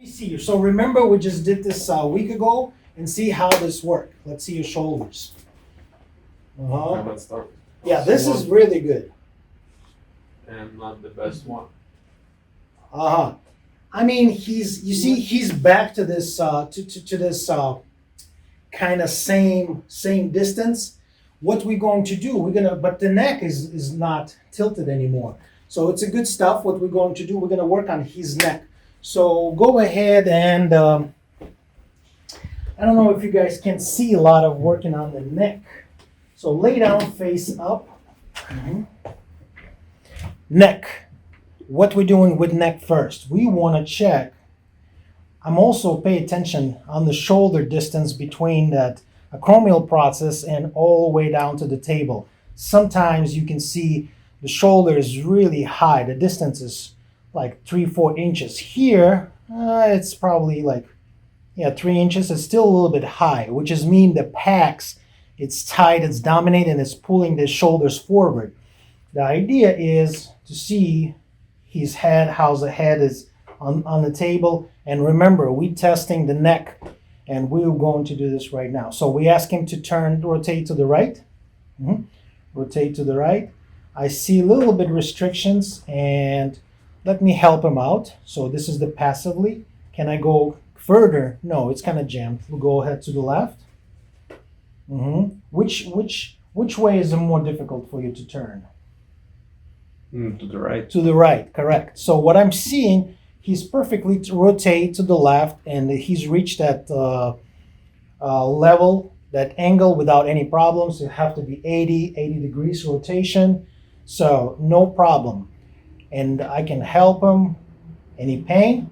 See, so remember we just did this a week ago and see how this worked. Let's see your shoulders. Okay, let's start. Yeah, this is really good. And not the best one. I mean, he's back to this to this kind of same distance. What we're going to do, but the neck is not tilted anymore. So it's a good stuff. What we're going to do, we're gonna work on his neck. So go ahead and I don't know if you guys can see a lot of working on the neck. So lay down, face up. Neck. What we're doing with neck first, we want to check. I'm also pay attention on the shoulder distance between that acromial process and all the way down to the table. Sometimes you can see the shoulder is really high. The distance is like 3-4 inches. Here, it's probably like 3 inches. It's still a little bit high, which is mean the pecs, it's tight, it's dominating, it's pulling the shoulders forward. The idea is to see his head, how the head is on the table. And remember, we're testing the neck, and we're going to do this right now. So we ask him to rotate to the right. Rotate to the right. I see a little bit restrictions, and let me help him out. So this is the passively. Can I go further? No, it's kind of jammed. We'll go ahead to the left. Which way is it more difficult for you to turn? To the right. To the right, correct. So what I'm seeing, he's perfectly to rotate to the left, and he's reached that level, that angle without any problems. You have to be 80 degrees rotation. So no problem. And I can help him. Any pain?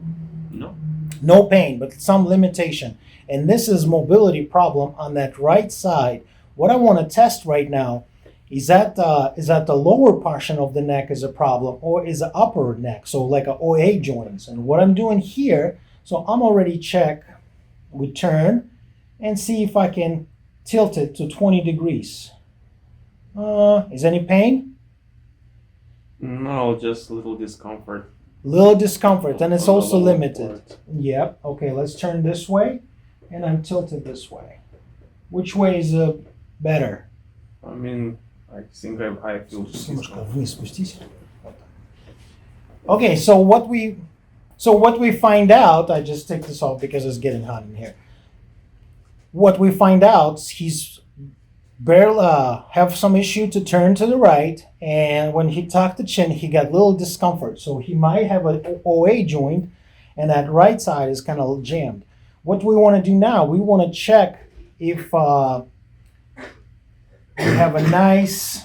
No. No pain, but some limitation. And this is mobility problem on that right side. What I want to test right now is that the lower portion of the neck is a problem, or is the upper neck, so like a OA joints. And what I'm doing here, so I'm already check, we turn, and see if I can tilt it to 20 degrees. Is any pain? No, just a little discomfort. Little discomfort, and it's On the also lower limited. part. Yep, okay, let's turn this way, and I'm tilted this way. Which way is better? I mean, I think I feel discomfort. Okay, so what we find out, I just take this off because it's getting hot in here. What we find out, he's barely have some issue to turn to the right, and when he tucked the chin, he got little discomfort. So he might have an OA joint, and that right side is kind of jammed. What we want to do now, we want to check if we have a nice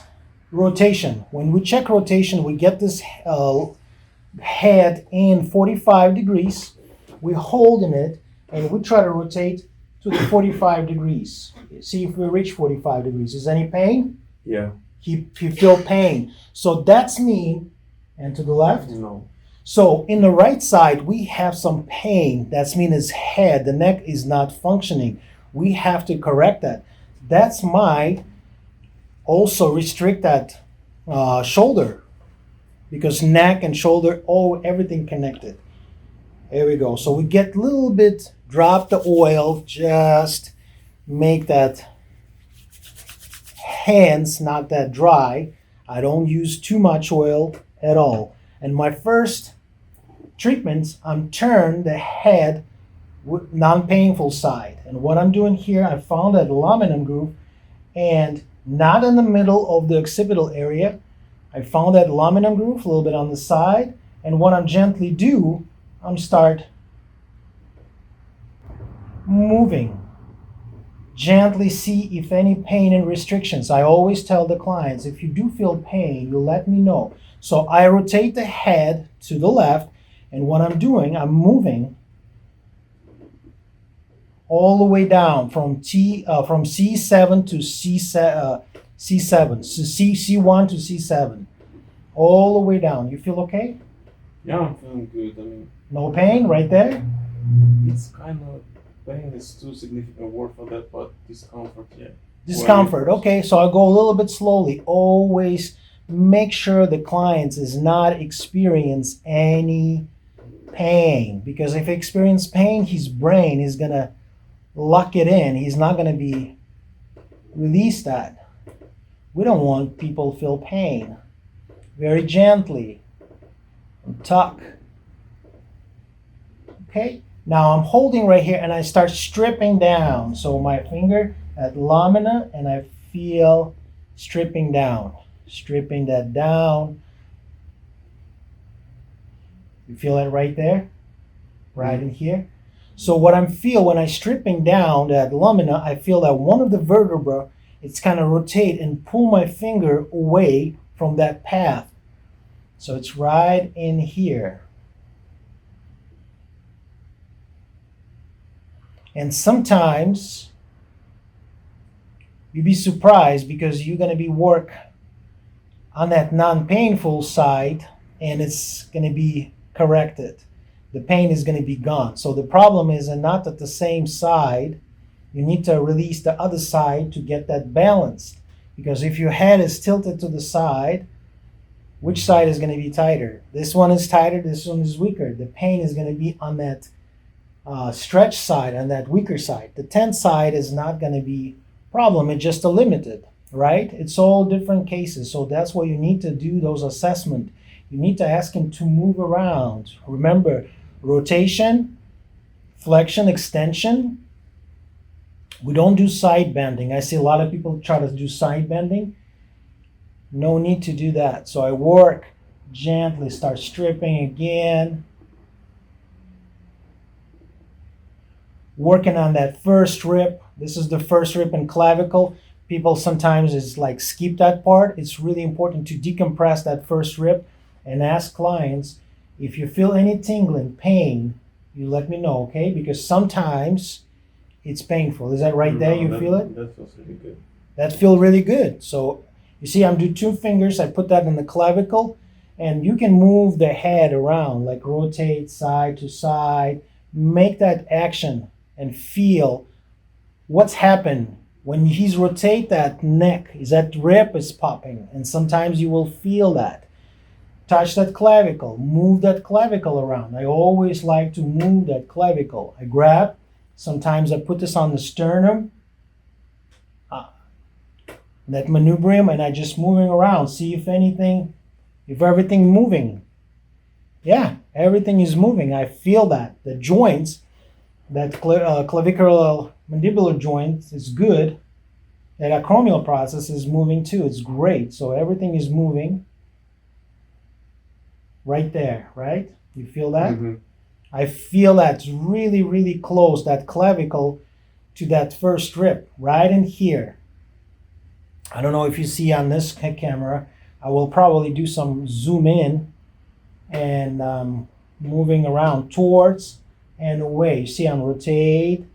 rotation. When we check rotation, we get this head in 45 degrees. We're holding it, and we try to rotate to the 45 degrees. See if we reach 45 degrees. Is any pain? Yeah. You feel pain. So that's me. And to the left? No. So in the right side, we have some pain. That's mean his head, the neck is not functioning. We have to correct that. That's my also restrict that shoulder, because neck and shoulder, everything connected. There we go. So we get a little bit, drop the oil, just make that hands not that dry. I don't use too much oil at all. And my first treatments, I'm turn the head with non-painful side. And what I'm doing here, I found that laminum groove, and not in the middle of the occipital area. I found that laminum groove a little bit on the side. And what I'm gently do, I'm start moving. Gently see if any pain and restrictions. I always tell the clients, if you do feel pain, you let me know. So I rotate the head to the left, and what I'm doing, I'm moving all the way down from C7 to C7, so C1 to C7, all the way down. You feel okay? Yeah, I'm feeling good. I mean, No pain right there? it's kind of pain is too significant word for that, but discomfort, yeah. Discomfort. Okay, so I'll go a little bit slowly. Always make sure the client is not experience any pain. Because if he experiences pain, his brain is going to lock it in. He's not going to be release that. We don't want people to feel pain. Very gently. Tuck. Okay? Now I'm holding right here and I start stripping down. So my finger at lamina and I feel stripping down. Stripping that down. You feel it right there? Right in here? So what I feel when I'm stripping down that lamina, I feel that one of the vertebrae, it's kind of rotate and pull my finger away from that path. So it's right in here. And sometimes you'll be surprised because you're going to be work on that non-painful side and it's going to be corrected. The pain is going to be gone. So the problem is not at the same side. You need to release the other side to get that balanced. Because if your head is tilted to the side, which side is going to be tighter? This one is tighter, this one is weaker. The pain is going to be on that stretch side, on that weaker side. The tense side is not going to be problem. It's just a limited, right? It's all different cases. So that's why you need to do those assessment. You need to ask him to move around. Remember, rotation, flexion, extension. We don't do side bending. I see a lot of people try to do side bending. No need to do that. So I work gently, start stripping again. Working on that first rib. This is the first rib and clavicle. People sometimes is like skip that part. It's really important to decompress that first rib and ask clients, if you feel any tingling, pain, you let me know, okay? Because sometimes it's painful. Is that right there? You feel it? That feels really good. That feels really good. So you see, I'm doing 2 fingers. I put that in the clavicle, and you can move the head around, like rotate side to side. Make that action and feel what's happened when he's rotate that neck. Is that rib is popping, and sometimes you will feel that. Touch that clavicle, move that clavicle around. I always like to move that clavicle. I grab, sometimes I put this on the sternum, that manubrium, and I just moving around. See if everything moving. Yeah, everything is moving. I feel that. The joints, that clavicular mandibular joint is good. That acromial process is moving too. It's great. So everything is moving. Right there, right? You feel that? Mm-hmm. I feel that's really, really close, that clavicle to that first rib, right in here. I don't know if you see on this camera. I will probably do some zoom in and moving around towards and away. You see, I'm rotate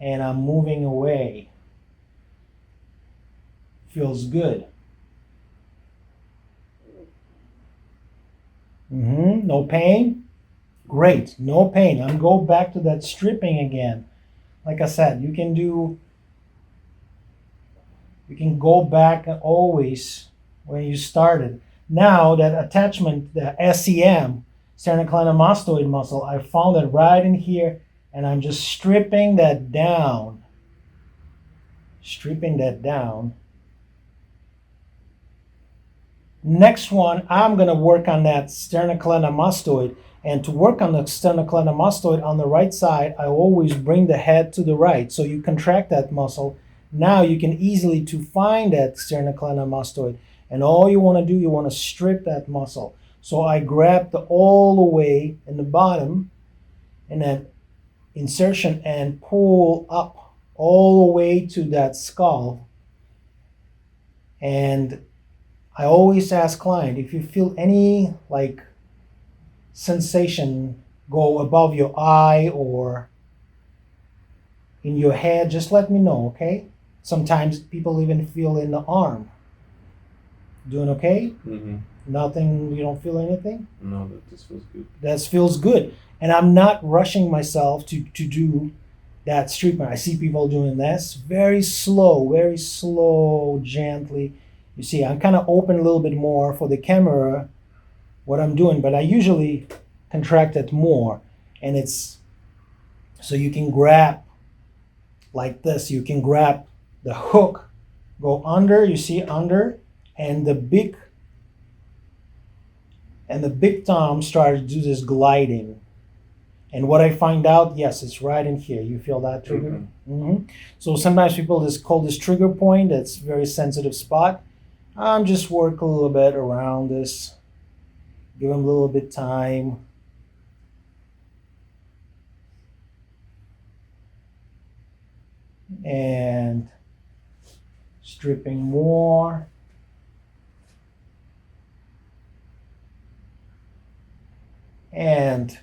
and I'm moving away. Feels good. No pain? Great, no pain. I'm going back to that stripping again. Like I said, you can go back always when you started. Now that attachment, the SEM, sternocleidomastoid muscle, I found it right in here, and I'm just stripping that down. Stripping that down. Next one, I'm going to work on that sternocleidomastoid. And to work on the sternocleidomastoid on the right side, I always bring the head to the right. So you contract that muscle. Now you can easily to find that sternocleidomastoid. And all you want to do, you want to strip that muscle. So I grab all the way in the bottom and then insertion and pull up all the way to that skull. And I always ask client, if you feel any like sensation go above your eye or in your head, just let me know, okay? Sometimes people even feel in the arm. Doing okay? Mm-hmm. Nothing, you don't feel anything? No, that just feels good. That feels good. And I'm not rushing myself to do that treatment. I see people doing this very slow, gently. You see, I'm kind of open a little bit more for the camera what I'm doing, but I usually contracted more. And it's, so you can grab like this. You can grab the hook, go under, you see under, and the big thumb started to do this gliding. And what I find out, yes, it's right in here. You feel that trigger? So sometimes people just call this trigger point. That's a very sensitive spot. I'm just work a little bit around this. Give them a little bit time. And stripping more. And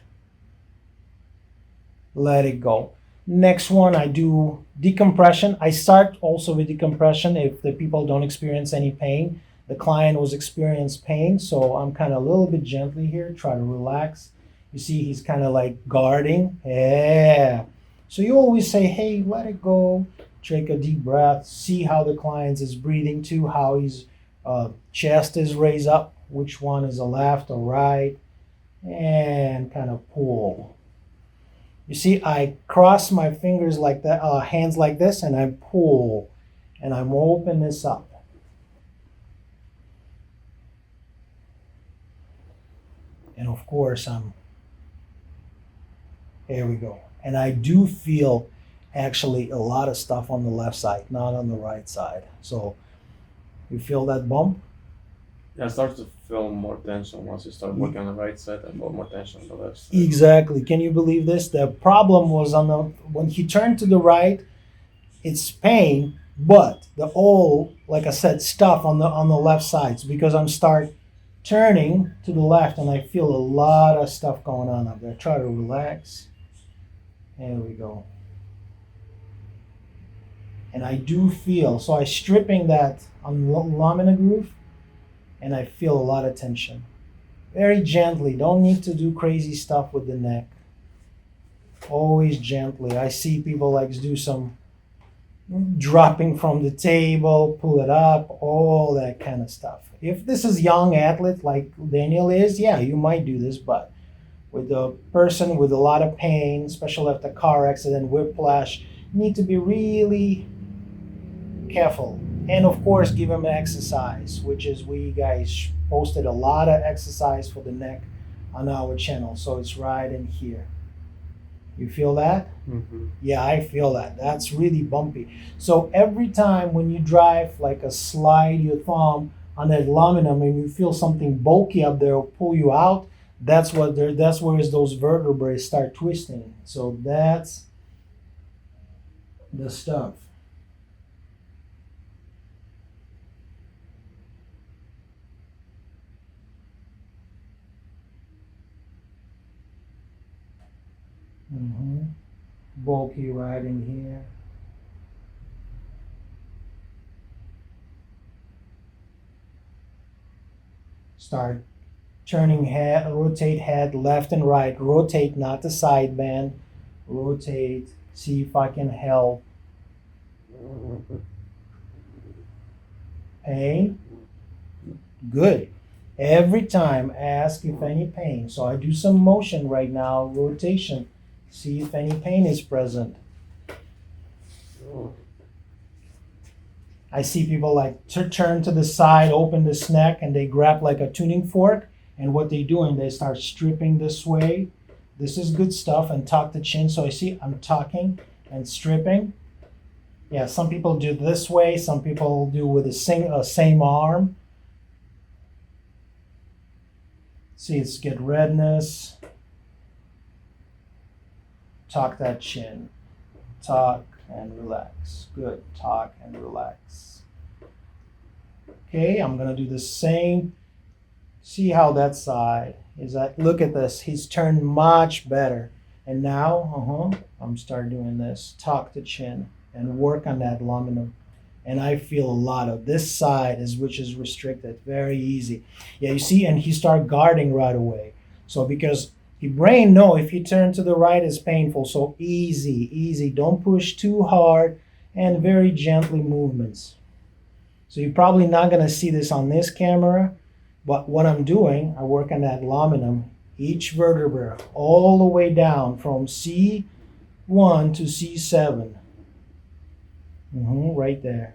let it go. Next one, I do decompression. I start also with decompression if the people don't experience any pain. The client was experiencing pain, so I'm kind of a little bit gently here, try to relax. You see he's kind of like guarding. Yeah. So you always say, hey, let it go. Take a deep breath. See how the client is breathing too, how his chest is raised up, which one is a left or right, and kind of pull. You see, I cross my fingers like that, hands like this, and I pull, and I'm open this up. And of course, here we go. And I do feel actually a lot of stuff on the left side, not on the right side. So you feel that bump? Yeah, I start to feel more tension once you start working on the right side and more tension on the left side. Exactly. Can you believe this? The problem was when he turned to the right, it's pain, but the old, like I said, stuff on the left sides, because I'm start turning to the left and I feel a lot of stuff going on up there. Try to relax. There we go. And I do feel, so I'm stripping that on the lamina groove, and I feel a lot of tension. Very gently. Don't need to do crazy stuff with the neck. Always gently. I see people like do some dropping from the table, pull it up, all that kind of stuff. If this is young athlete like Daniel is, yeah, you might do this, but with a person with a lot of pain, especially after car accident, whiplash, you need to be really careful. And of course, give them exercise, which is we guys posted a lot of exercise for the neck on our channel. So it's right in here. You feel that? Mm-hmm. Yeah, I feel that. That's really bumpy. So every time when you drive, like a slide your thumb on that aluminum and you feel something bulky up there pull you out, that's where those vertebrae start twisting. So that's the stuff. Bulky right in here. Start turning head, rotate head left and right. Rotate, not the side bend. Rotate. See if I can help. Pain? Good. Every time ask if any pain. So I do some motion right now, rotation. See if any pain is present. I see people like turn to the side, open this neck, and they grab like a tuning fork. And what they doing, they start stripping this way. This is good stuff. And tuck the chin. So I see I'm tucking and stripping. Yeah, some people do this way. Some people do with the same arm. See, it's get redness. Tuck that chin. Tuck and relax. Good. Tuck and relax. Okay, I'm going to do the same. See how that side is that. Look at this. He's turned much better. And now, I'm start doing this. Tuck the chin and work on that aluminum. And I feel a lot of this side which is restricted. Very easy. Yeah, you see, and he start guarding right away. So because your brain know if you turn to the right is painful. So easy. Don't push too hard and very gently movements. So you're probably not going to see this on this camera, but what I'm doing, I work on that aluminum. each vertebra all the way down from C1 to C7. Right there.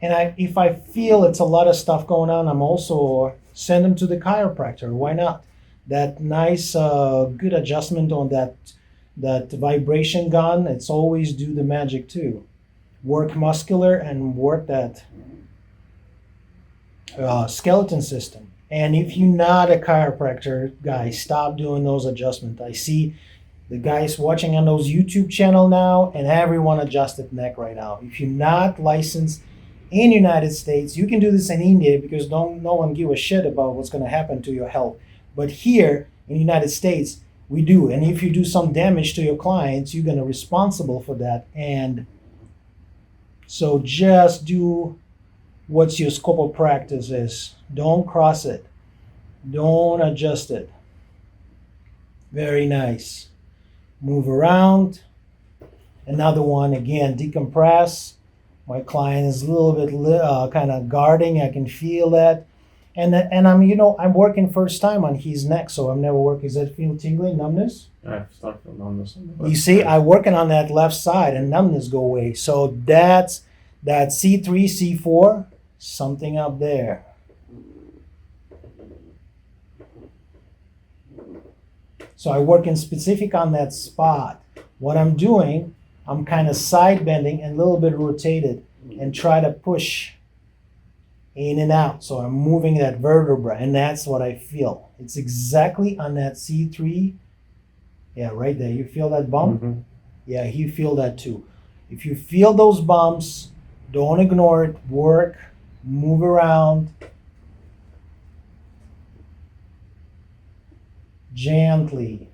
And if I feel it's a lot of stuff going on, I'm also send them to the chiropractor. Why not? That nice, good adjustment on that vibration gun. It's always do the magic too. Work muscular and work that skeleton system. And if you're not a chiropractor, guys, stop doing those adjustments. I see the guys watching on those YouTube channel now, and everyone adjusted neck right now. If you're not licensed in United States, you can do this in India because no one give a shit about what's going to happen to your health. But here in the United States, we do. And if you do some damage to your clients, you're going to be responsible for that. And so just do what's your scope of practice is. Don't cross it. Don't adjust it. Very nice. Move around. Another one, again, decompress. My client is a little bit kind of guarding. I can feel that. And I'm working first time on his neck, so I've never worked. Does that feel tingling, numbness? I've started feeling numbness on the left You see, side. I'm working on that left side and numbness go away. So that's that C3, C4, something up there. So I work in specific on that spot. What I'm doing, I'm kind of side bending and a little bit rotated and try to push in and out. So I'm moving that vertebra, and that's what I feel. It's exactly on that C3. Yeah, right there. You feel that bump? Mhm. Yeah, you feel that too. If you feel those bumps, don't ignore it. Work, move around. Gently.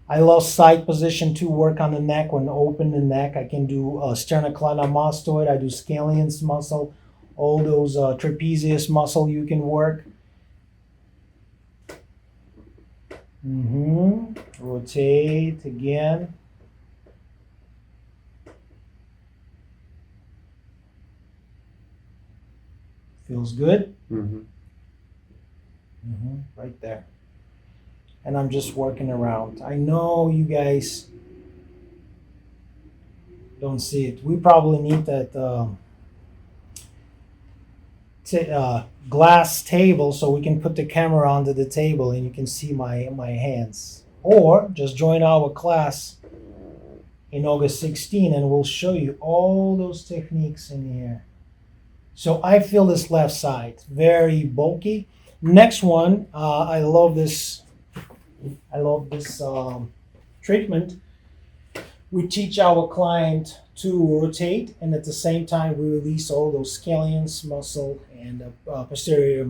I love side position to work on the neck. When open the neck, I can do sternocleidomastoid. I do scallions muscle, all those trapezius muscle you can work. Rotate again. Feels good. Mhm. Right there. And I'm just working around. I know you guys don't see it. We probably need that glass table so we can put the camera onto the table and you can see my hands. Or just join our class in August 16 and we'll show you all those techniques in here. So I feel this left side, very bulky. Next one, I love this treatment. We teach our client to rotate, and at the same time, we release all those scallions muscle and posterior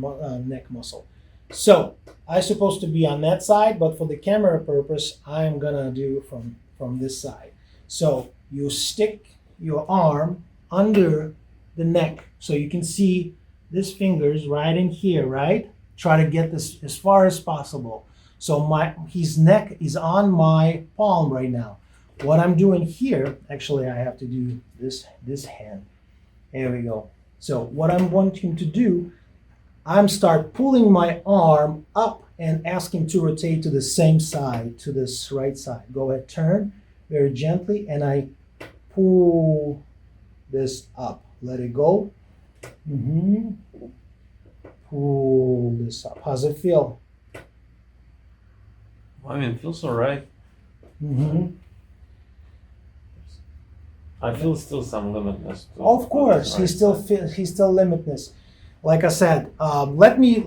neck muscle. So I'm supposed to be on that side, but for the camera purpose, I'm gonna do from this side. So you stick your arm under the neck, so you can see this fingers right in here, right? Try to get this as far as possible. So his neck is on my palm right now. What I'm doing here, actually I have to do this hand. There we go. So what I'm wanting to do, I'm start pulling my arm up and asking to rotate to the same side, to this right side. Go ahead, turn very gently, and I pull this up. Let it go. Pull this up. How's it feel? I mean, it feels alright. I feel still some limitness. Of course, he's still limitless. Like I said, let me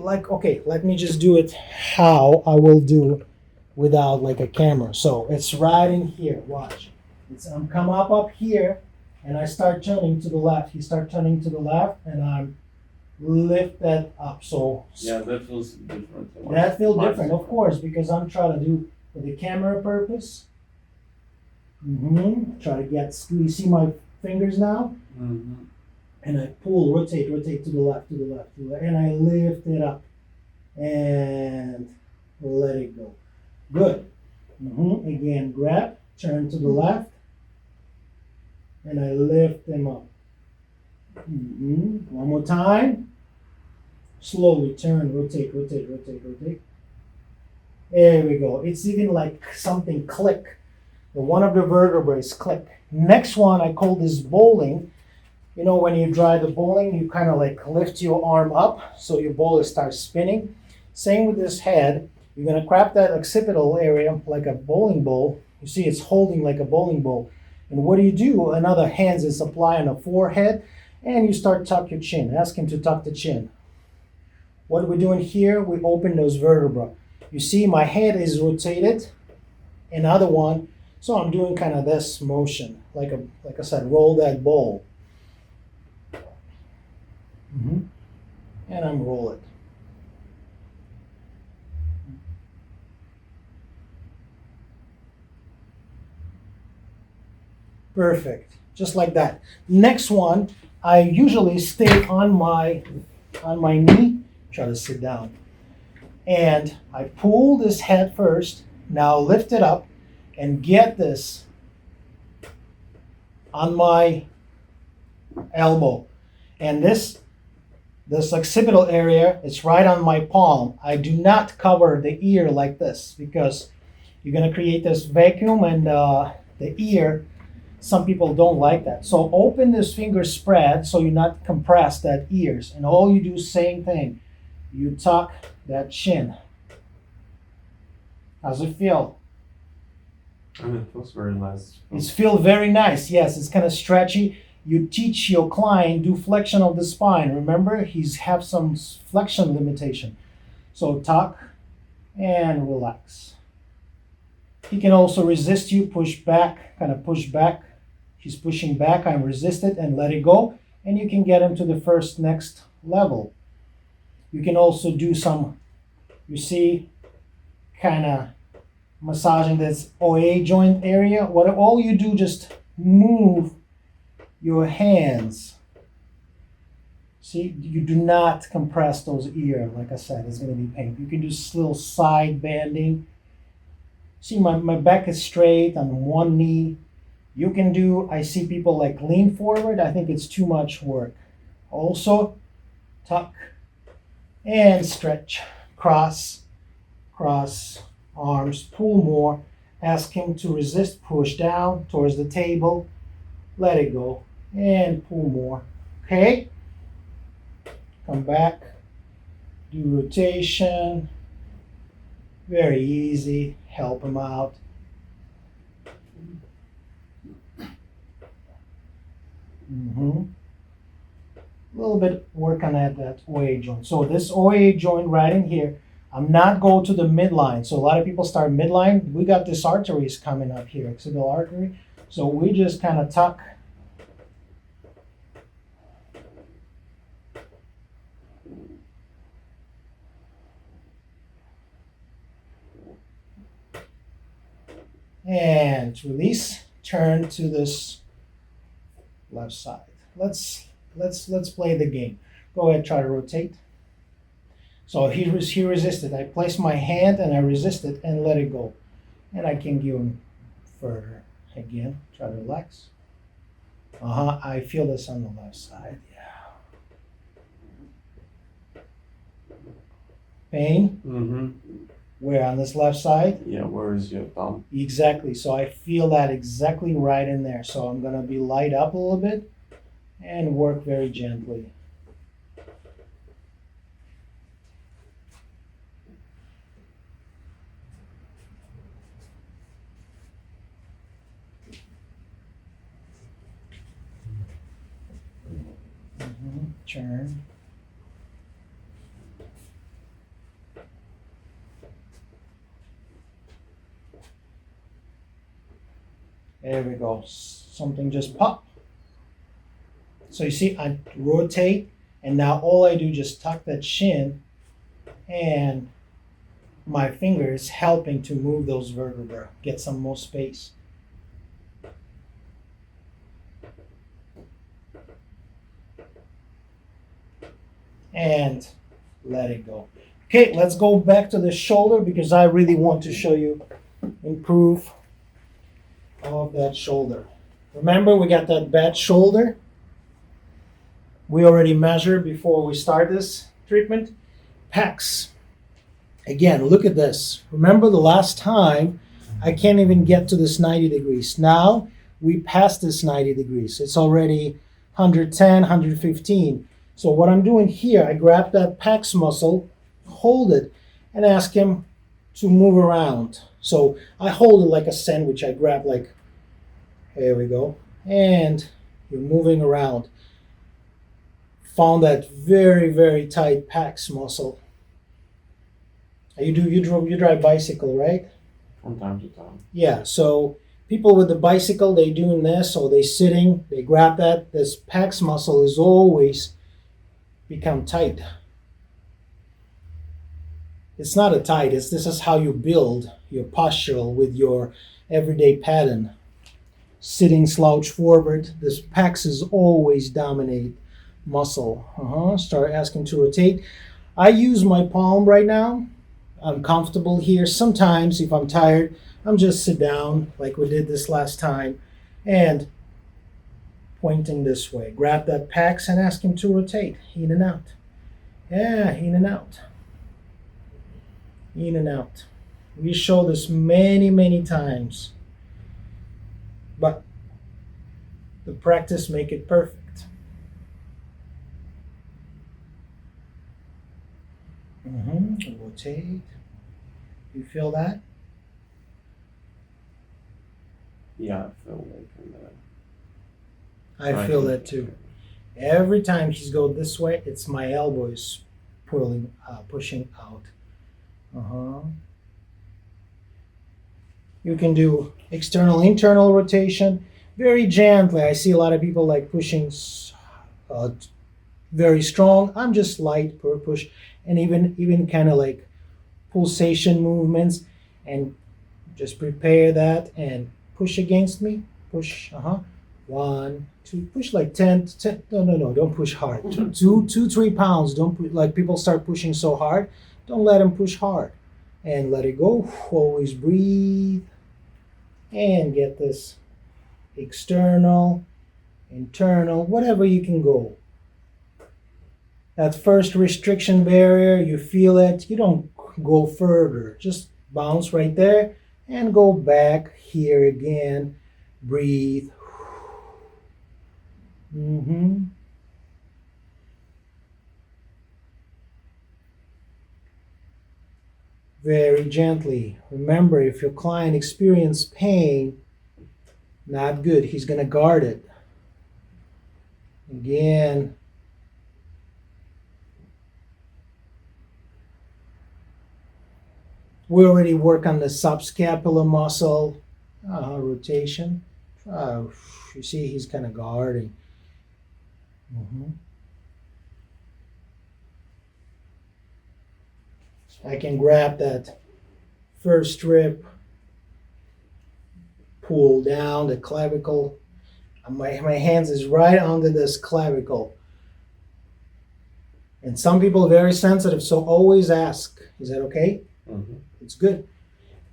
just do it how I will do without like a camera. So it's right in here. Watch. I'm come up here, and I start turning to the left. He start turning to the left, and I'm lift that up. So yeah, that feels different. that feels different, of course, because I'm trying to do for the camera purpose. Try to get. You see my fingers now? And I pull, rotate to the left, and I lift it up and let it go. Good. Again, grab, turn to the left, and I lift them up. One more time. Slowly turn, rotate, rotate, rotate, rotate. There we go. It's even like something click. One of the vertebrae click. Next one, I call this bowling. You know, when you drive the bowling, you kind of like lift your arm up so your ball starts spinning. Same with this head. You're going to grab that occipital area like a bowling ball. You see it's holding like a bowling ball. And what do? Another hand is apply on the forehead, and you start tuck your chin. Ask him to tuck the chin. What we're doing here, we open those vertebrae. You see my head is rotated. Another one. So I'm doing kind of this motion, like I said, roll that ball. And I'm roll it. Perfect, just like that. Next one, I usually stay on my knee, try to sit down. And I pull this head first, now lift it up and get this on my elbow. And this occipital area is right on my palm. I do not cover the ear like this because you're going to create this vacuum and the ear, some people don't like that. So open this finger spread so you not compress that ears. And all you do, same thing. You tuck that chin. How's it feel? It feels very nice. It feels very nice. Yes, it's kind of stretchy. You teach your client do flexion of the spine. Remember, he's have some flexion limitation. So tuck and relax. He can also resist you, push back, kind of push back. He's pushing back, I'm resisted and let it go. And you can get him to the next level. You can also do some, you see, kind of massaging this OA joint area. What all you do, just move your hands. See, you do not compress those ears. Like I said, it's going to be painful. You can do little side banding. See, my back is straight on one knee. You can do, I see people like lean forward. I think it's too much work. Also, tuck and stretch. Cross, cross, arms, pull more. Ask him to resist, push down towards the table. Let it go and pull more. Okay? Come back. Do rotation. Very easy. Help him out. A little bit work on that OA joint. So this OA joint right in here, I'm not going to the midline. So a lot of people start midline. We got this arteries coming up here, occipital artery. So we just kind of tuck. And release, turn to this left side. Let's play the game. Go ahead, try to rotate. So he resisted. I place my hand and I resist it and let it go. And I can give him further. Again, try to relax. I feel this on the left side. Yeah. Pain? Where, on this left side? Yeah, where is your thumb? Exactly. So I feel that exactly right in there. So I'm going to be light up a little bit and work very gently. Turn. There we go. Something just popped. So you see, I rotate, and now all I do just tuck that chin, and my finger is helping to move those vertebrae, get some more space. And let it go. Okay, let's go back to the shoulder because I really want to show you improve of that shoulder. Remember, we got that bad shoulder. We already measured before we start this. treatment. Pecs. Again, look at this. Remember the last time I can't even get to this 90 degrees. Now we passed this 90 degrees. It's already 110, 115. So what I'm doing here, I grab that pecs muscle, hold it, and ask him to move around. So I hold it like a sandwich. I grab like, here we go. And you're moving around. Found that very, very tight pecs muscle. You drive bicycle, right? From time to time. Yeah, so people with the bicycle, they doing this, or they sitting, they grab that. This pecs muscle is always become tight. It's not a tight, this is how you build your postural with your everyday pattern. Sitting slouch forward, this pecs is always dominate muscle. Start asking to rotate. I use my palm right now. I'm comfortable here. Sometimes if I'm tired, I'm just sit down like we did this last time and pointing this way. Grab that pecs and ask him to rotate. In and out. Yeah, in and out. In and out. We show this many, many times. But the practice make it perfect. Rotate. You feel that? Yeah, I feel like I feel that too. Every time he's go this way, it's my elbow is pushing out. You can do external, internal rotation very gently. I see a lot of people like pushing very strong. I'm just light per push, and even kind of like pulsation movements, and just prepare that and push against me. Push. 1, 2. Push like 10. No. Don't push hard. 2, 3 pounds. Don't put, like people start pushing so hard. Don't let them push hard, and let it go. Always breathe, and get this external, internal, whatever you can go. That first restriction barrier, you feel it, you don't go further. Just bounce right there and go back here again. Breathe. Very gently. Remember, if your client experiences pain, not good. He's going to guard it. Again. We already work on the subscapular muscle rotation. You see, he's kind of guarding. I can grab that first rib, pull down the clavicle. My hands is right under this clavicle. And some people are very sensitive, so always ask, is that okay? It's good.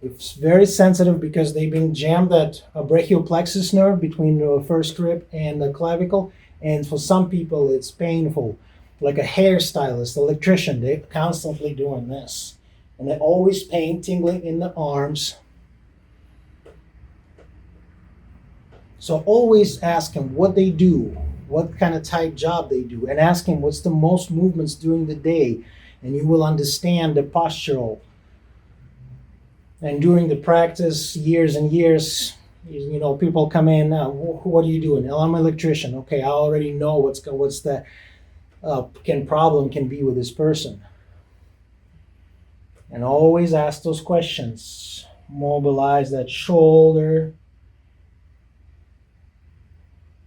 It's very sensitive because they've been jammed that brachial plexus nerve between the first rib and the clavicle. And for some people, it's painful. Like a hairstylist, electrician, they're constantly doing this. And they're always pain, tingling in the arms. So always ask them what they do, what kind of type job they do, and ask them what's the most movements during the day. And you will understand the postural. And during the practice, years and years, people come in, what are you doing? Oh, I'm an electrician. Okay, I already know what's the problem can be with this person. And always ask those questions. Mobilize that shoulder.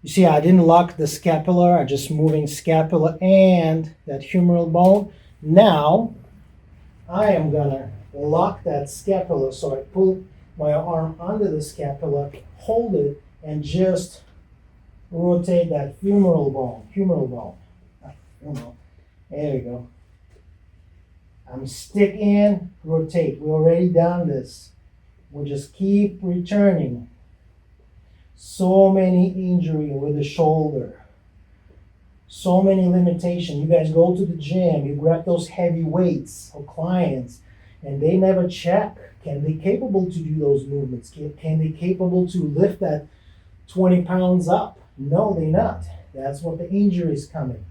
You see, I didn't lock the scapula. I'm just moving scapula and that humeral bone. Now, I am going to lock that scapula. So I pull my arm under the scapula, hold it, and just rotate that humeral bone. There we go. I'm stick in, rotate. We already done this. We'll just keep returning. So many injury with the shoulder. So many limitations. You guys go to the gym, you grab those heavy weights or clients, and they never check. Can they capable to do those movements? Can they capable to lift that 20 pounds up? No, they're not. That's what the injury is coming.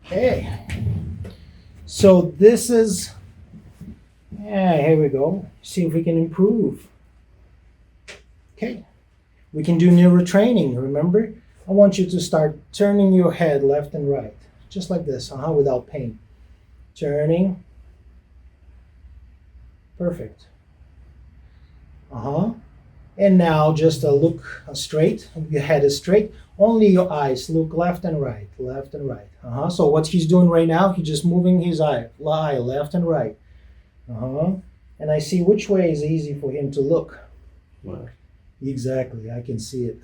Okay. So this is, yeah, here we go. See if we can improve. Okay. We can do neurotraining, remember? I want you to start turning your head left and right, just like this, without pain. Turning. Perfect. And now just look straight. Your head is straight. Only your eyes look left and right, left and right. So what he's doing right now, he's just moving his eye left and right. And I see which way is easy for him to look. Wow. Exactly, I can see it.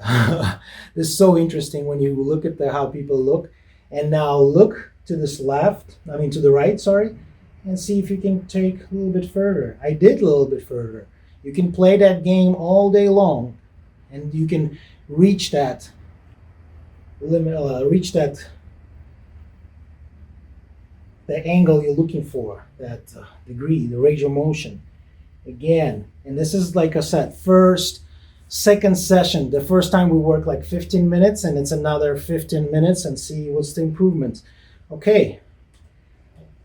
This is so interesting when you look at how people look. And now look to this to the right, sorry, and see if you can take a little bit further. I did a little bit further. You can play that game all day long, and you can reach that limit, the angle you're looking for, that degree, the range of motion. Again, and this is, like I said, second session. The first time we work like 15 minutes, and it's another 15 minutes, and see what's the improvement. Okay,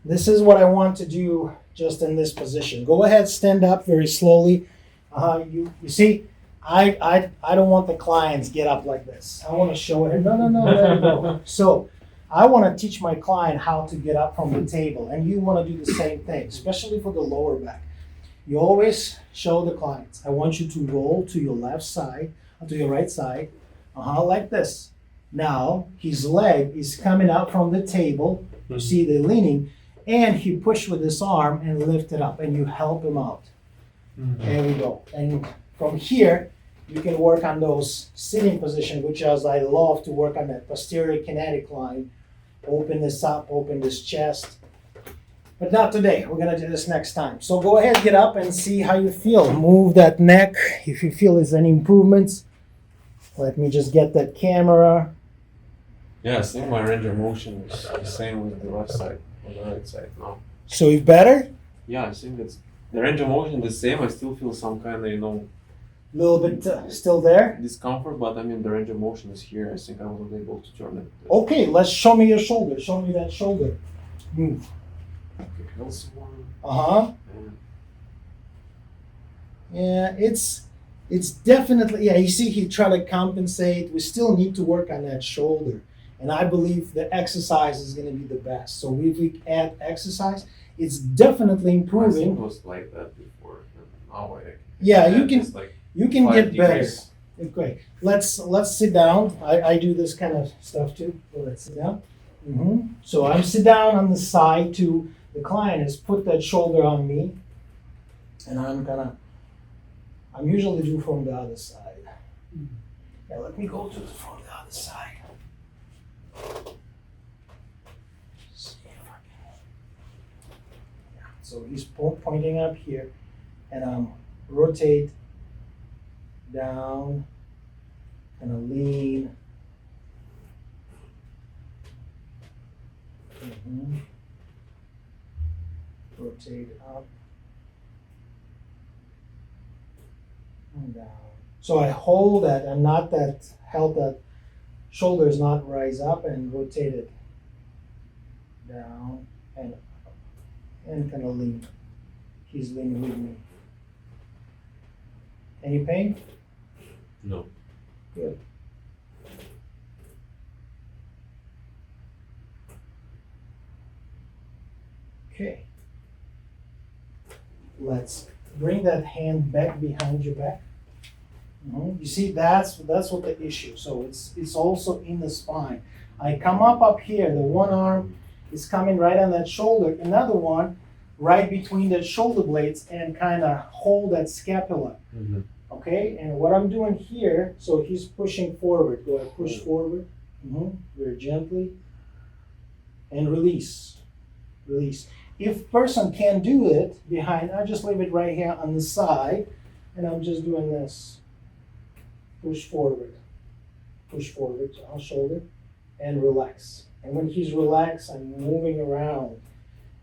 this is what I want to do just in this position. Go ahead, stand up very slowly. You see, I don't want the clients get up like this. I want to show it. No, there you go. So I want to teach my client how to get up from the table, and you want to do the same thing, especially for the lower back. You always show the clients, I want you to roll to your left side, to your right side, like this. Now, his leg is coming out from the table. You see they're leaning, and he push with his arm and lift it up, and you help him out. There we go. And from here, you can work on those sitting position, which is I love to work on that posterior kinetic line. Open this up, open this chest. But not today. We're going to do this next time. So go ahead, get up and see how you feel. Move that neck if you feel there's any improvements. Let me just get that camera. Yeah, I think my range of motion is the same with the left side, on the right side now. So it's better? Yeah, I think it's the range of motion is the same. I still feel some kind of, Little bit still there? discomfort, but I mean the range of motion is here. I think I wasn't able to turn it. Okay, let's show me your shoulder. Show me that shoulder. Move. Okay, else one. And Yeah, it's definitely, yeah, you see he tried to compensate. We still need to work on that shoulder. And I believe the exercise is going to be the best. So if we add exercise, it's definitely I think improving. it was like that before. And now Yeah, and you can it's like you can 5 get better. degrees. Okay, let's sit down. I do this kind of stuff too. So let's sit down. So I'm sit down on the side to the client is put that shoulder on me, and I'm usually do from the other side. Yeah, let me go from the other side. See if I can. Yeah, so he's pointing up here, and rotate down, kind of lean. Rotate up and down. So I hold that and not that, help that shoulders not rise up, and rotate it down and up, and kind of lean. He's leaning with me. Any pain? No. Good. Okay. Let's bring that hand back behind your back. You see, that's what the issue. So it's also in the spine. I come up here. The one arm is coming right on that shoulder. Another one right between the shoulder blades, and kind of hold that scapula. Okay, and what I'm doing here, so he's pushing forward. Go ahead, push forward. Very gently. And release. Release. If person can't do it behind, I just leave it right here on the side, and I'm just doing this. Push forward on shoulder, and relax. And when he's relaxed, I'm moving around.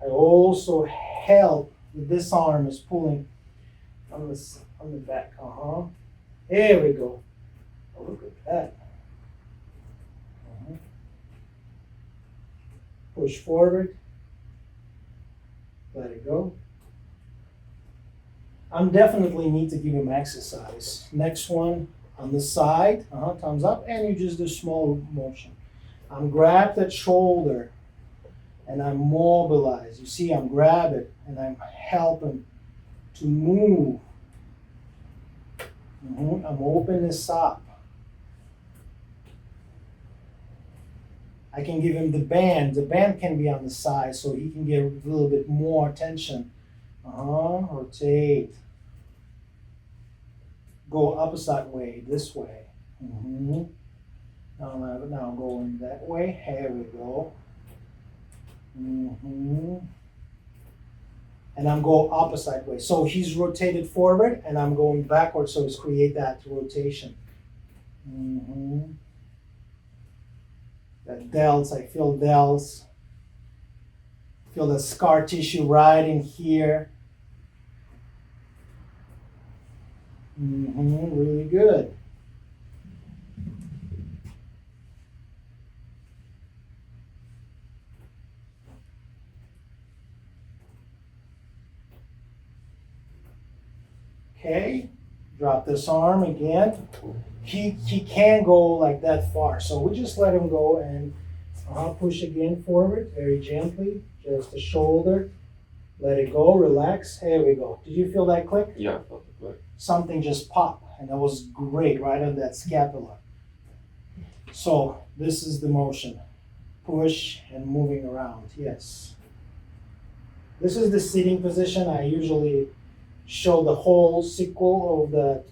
I also help with this arm is pulling on the back. There we go. Oh, look at that. Push forward. Let it go. I'm definitely need to give him exercise. Next one on the side, thumbs up, and you just do small motion. I'm grab that shoulder and I'm mobilize. You see, I'm grab it and I'm helping to move. I'm open this up. I can give him the band. The band can be on the side so he can get a little bit more attention. Rotate. Go opposite way, this way. Now going that way. Here we go. And I'm going opposite way. So he's rotated forward and I'm going backwards, so it's create that rotation. That delts, I feel delts. Feel the scar tissue right in here. Really good. Okay, drop this arm again. He can't go like that far, so we just let him go and push again forward, very gently, just the shoulder. Let it go, relax. Here we go. Did you feel that click? Yeah, I felt it click. Something just popped, and that was great, right on that scapula. So this is the motion. Push and moving around, yes. This is the sitting position. I usually show the whole sequel of the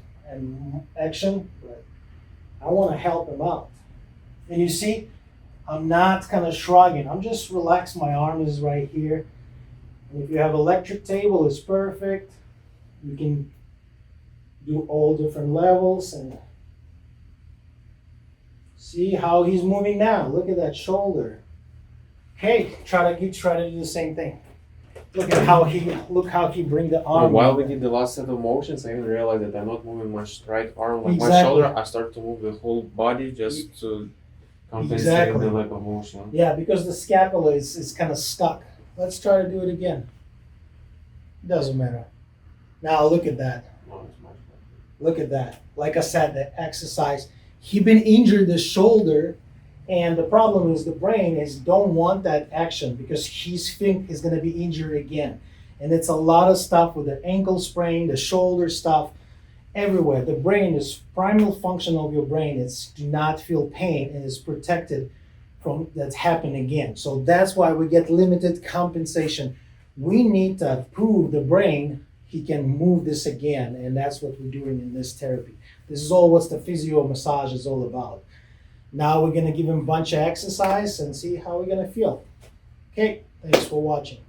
action, but I want to help him out. And you see, I'm not kind of shrugging. I'm just relaxed. My arm is right here. And if you have electric table, it's perfect. You can do all different levels and see how he's moving now. Look at that shoulder. Okay, try to do the same thing. Look how he bring the arm. While we did the last set of motions, I even realized that I'm not moving my right arm, like my Exactly. shoulder. I start to move the whole body just to compensate Exactly. the lack of motion. Yeah, because the scapula is kind of stuck. Let's try to do it again. Doesn't matter. Now look at that. No, it's much better. Look at that. Like I said, the exercise. He been injured the shoulder, and the problem is the brain is don't want that action because he's think he's gonna be injured again. And it's a lot of stuff with the ankle sprain, the shoulder stuff, everywhere. The brain is primal function of your brain. It's do not feel pain and is protected from that's happening again. So that's why we get limited compensation. We need to prove the brain he can move this again, and that's what we're doing in this therapy. This is all what the physio massage is all about. Now we're gonna give him a bunch of exercise and see how we're gonna feel. Okay, thanks for watching.